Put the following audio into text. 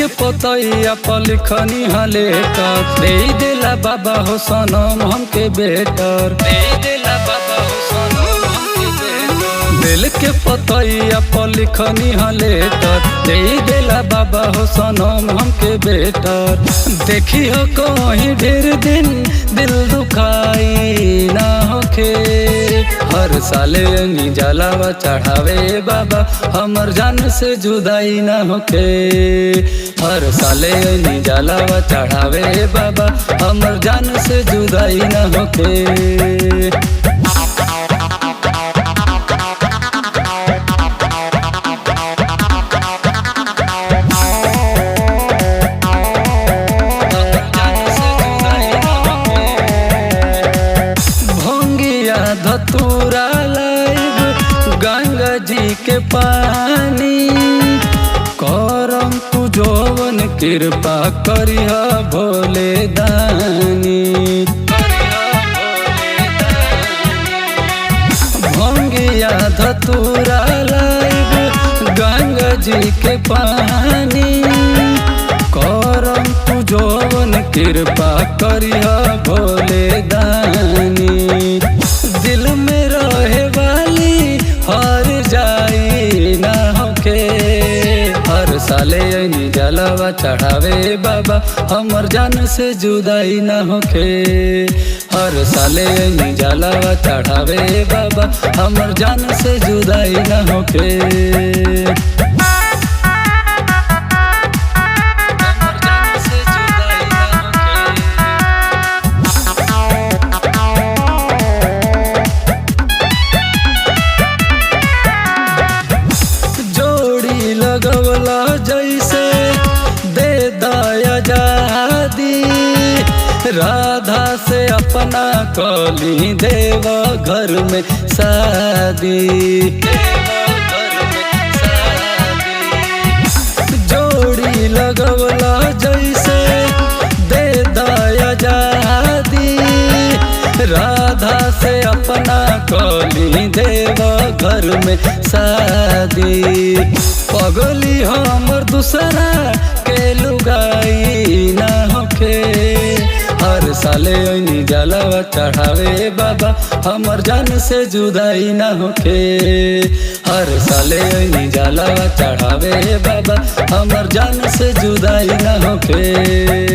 के पतैया पर लिखनी लेटर दे देला बाबा हो सनम हमके बेटर दे देला बाबा हो सनम हमके बेटर दिल के पतैया पर लिखनी लेटर दे देला बाबा हो सनम हमके बेटर देखी हो कहीं ढेर दिन दिल दुखाई ना होखे हर साले नी जलावा चढ़ावे बाबा हमर जान से जुदाई ना होखे हर साले नी जलावा चढ़ावे बाबा हमर जान से जुदाई ना होखे धतूरा लाइब गंगा जी के पानी करम तू जोवन कृपा करिह भोले दानी भंगिया धतूरा लाइब गंगा जी के पानी करम तू जोवन कृपा करिह भोले दानी दिल में रहे वाली हर जाई ना होके हर साले नी जलावा चढ़ावे बाबा हमर जान से जुदाई ना होके हर साले नी जलावा चढ़ावे बाबा हमर जान से जुदाई ना होके लगवला जैसे दे दया जादी राधा से अपना कली देव घर में शादी जोड़ी लगवला जैसे दे दया जादी राधा से अपना कली देव घर में शादी पगली हमर दूसरा के लुगाई ना होखे हर साले नी जलावा चढ़ावे बाबा हमर जान से जुदाई ना होखे हर साले नी जलावा चढ़ावे बाबा हमर जान से जुदाई ना होखे।